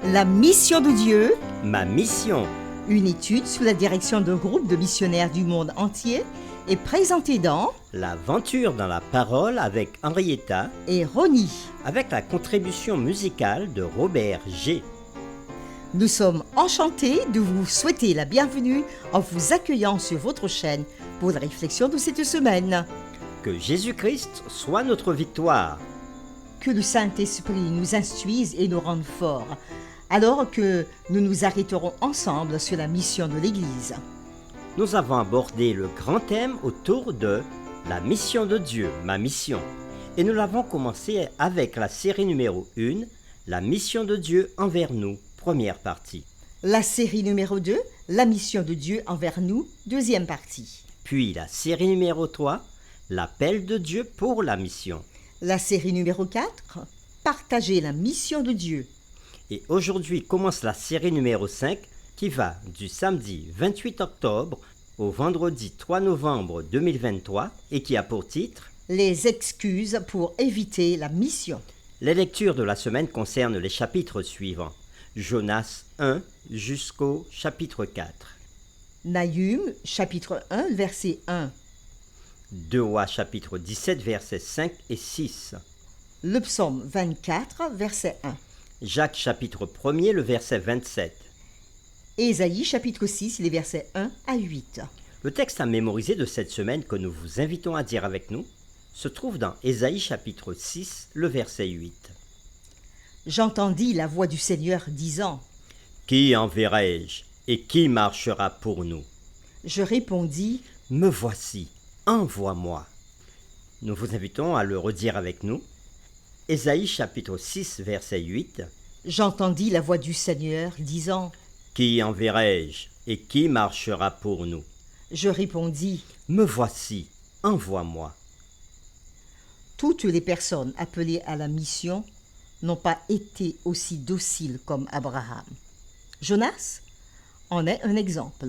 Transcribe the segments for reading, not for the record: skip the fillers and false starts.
La mission de Dieu, Ma mission, une étude sous la direction d'un groupe de missionnaires du monde entier, est présentée dans l'aventure dans la parole avec Henrietta, et Ronnie. avec la contribution musicale de Robert G. Nous sommes enchantés de vous souhaiter la bienvenue en vous accueillant sur votre chaîne pour la réflexion de cette semaine. Que Jésus-Christ soit notre victoire. Que le Saint-Esprit nous instruise et nous rende forts, alors que nous nous arrêterons ensemble sur la mission de l'Église. Nous avons abordé le grand thème autour de la mission de Dieu, ma mission. Et nous l'avons commencé avec la série numéro 1, la mission de Dieu envers nous, première partie. La série numéro 2, la mission de Dieu envers nous, deuxième partie. Puis la série numéro 3, l'appel de Dieu pour la mission. La série numéro 4, partager la mission de Dieu. Et aujourd'hui commence la série numéro 5 qui va du samedi 28 octobre au vendredi 3 novembre 2023 et qui a pour titre Les excuses pour éviter la mission. Les lectures de la semaine concernent les chapitres suivants. Jonas 1 jusqu'au chapitre 4. Nahum, chapitre 1, verset 1. 2 Rois chapitre 17 versets 5 et 6. Le psaume 24, verset 1. Jacques chapitre 1er le verset 27. Ésaïe, chapitre 6, les versets 1 à 8. Le texte à mémoriser de cette semaine que nous vous invitons à dire avec nous se trouve dans Ésaïe chapitre 6 le verset 8. J'entendis la voix du Seigneur disant, Qui enverrai-je et qui marchera pour nous? je répondis, Me voici, envoie-moi. Nous vous invitons à le redire avec nous. Ésaïe chapitre 6 verset 8. j'entendis la voix du Seigneur disant, Qui enverrai-je et qui marchera pour nous? je répondis, Me voici, envoie-moi. toutes les personnes appelées à la mission n'ont pas été aussi dociles comme Abraham. Jonas en est un exemple.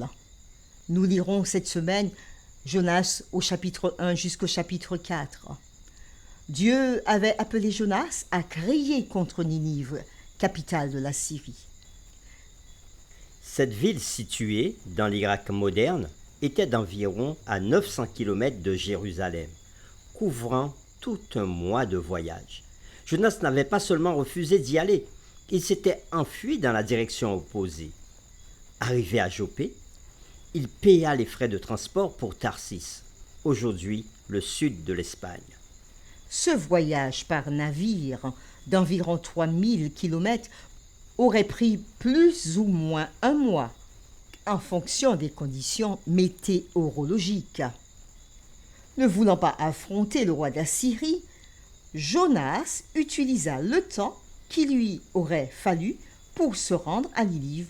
Nous lirons cette semaine Jonas au chapitre 1 jusqu'au chapitre 4. Dieu avait appelé Jonas à crier contre Ninive, capitale de la Syrie. Cette ville située dans l'Irak moderne était d'environ à 900 km de Jérusalem, couvrant tout un mois de voyage. Jonas n'avait pas seulement refusé d'y aller, il s'était enfui dans la direction opposée. Arrivé à Jopé, il paya les frais de transport pour Tarsis, aujourd'hui le sud de l'Espagne. Ce voyage par navire d'environ 3000 km aurait pris plus ou moins un mois en fonction des conditions météorologiques. Ne voulant pas affronter le roi d'Assyrie, Jonas utilisa le temps qui lui aurait fallu pour se rendre à Ninive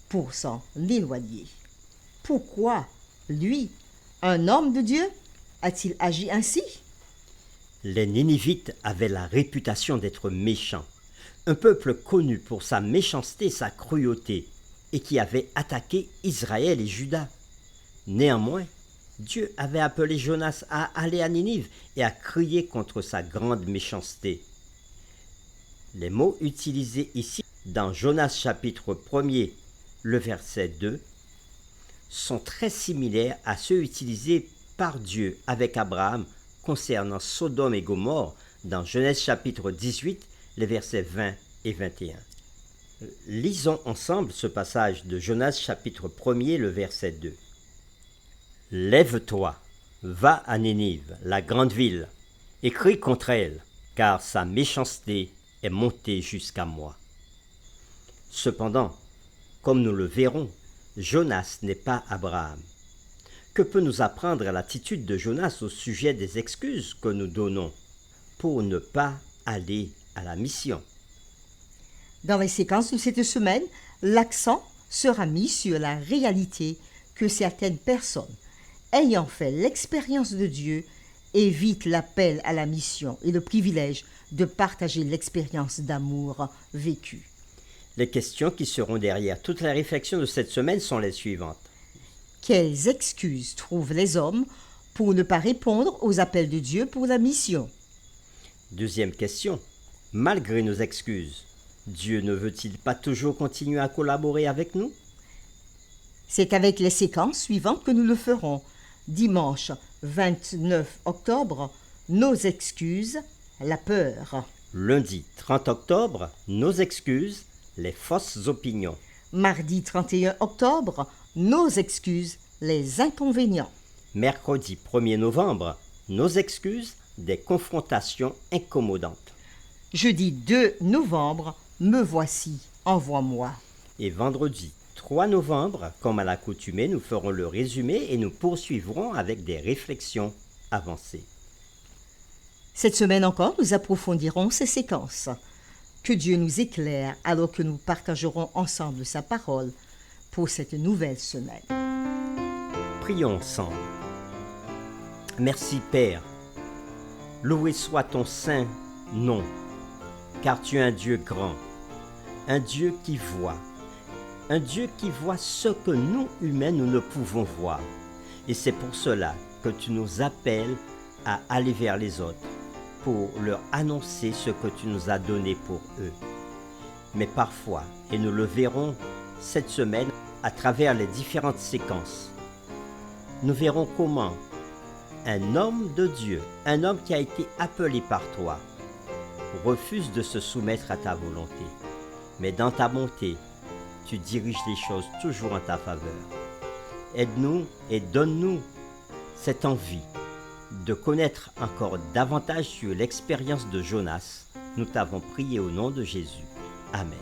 pour s'en éloigner. Pourquoi, lui, un homme de Dieu, a-t-il agi ainsi? Les Ninivites avaient la réputation d'être méchants, un peuple connu pour sa méchanceté et sa cruauté, et qui avait attaqué Israël et Juda. Néanmoins, Dieu avait appelé Jonas à aller à Ninive et à crier contre sa grande méchanceté. Les mots utilisés ici dans Jonas chapitre 1er, le verset 2, sont très similaires à ceux utilisés par Dieu avec Abraham concernant Sodome et Gomorrhe dans Genèse chapitre 18, les versets 20 et 21. Lisons ensemble ce passage de Jonas chapitre 1er, le verset 2. Lève-toi, va à Ninive, la grande ville, et crie contre elle, car sa méchanceté est montée jusqu'à moi. Cependant, comme nous le verrons, Jonas n'est pas Abraham. Que peut nous apprendre l'attitude de Jonas au sujet des excuses que nous donnons pour ne pas aller à la mission? Dans les séquences de cette semaine, l'accent sera mis sur la réalité que certaines personnes, ayant fait l'expérience de Dieu, évitent l'appel à la mission et le privilège de partager l'expérience d'amour vécue. Les questions qui seront derrière toute la réflexion de cette semaine sont les suivantes. Quelles excuses trouvent les hommes pour ne pas répondre aux appels de Dieu pour la mission? Deuxième question. Malgré nos excuses, Dieu ne veut-il pas toujours continuer à collaborer avec nous? C'est avec les séquences suivantes que nous le ferons. Dimanche 29 octobre, nos excuses, la peur. Lundi 30 octobre, nos excuses, les fausses opinions. Mardi 31 octobre, nos excuses, les inconvénients. Mercredi 1er novembre, nos excuses, des confrontations incommodantes. Jeudi 2 novembre, me voici, envoie-moi. Et vendredi 3 novembre, comme à l'accoutumée, nous ferons le résumé et nous poursuivrons avec des réflexions avancées. Cette semaine encore, nous approfondirons ces séquences. Que Dieu nous éclaire alors que nous partagerons ensemble sa parole pour cette nouvelle semaine. Prions ensemble. Merci Père. Loué soit ton saint nom, car tu es un Dieu grand, un Dieu qui voit ce que nous, humains, nous ne pouvons voir. Et c'est pour cela que tu nous appelles à aller vers les autres, pour leur annoncer ce que tu nous as donné pour eux. Mais parfois, et nous le verrons cette semaine à travers les différentes séquences, nous verrons comment un homme de Dieu, un homme qui a été appelé par toi, refuse de se soumettre à ta volonté. Mais dans ta bonté, tu diriges les choses toujours en ta faveur. Aide-nous et donne-nous cette envie de connaître encore davantage sur l'expérience de Jonas. Nous t'avons prié au nom de Jésus. Amen.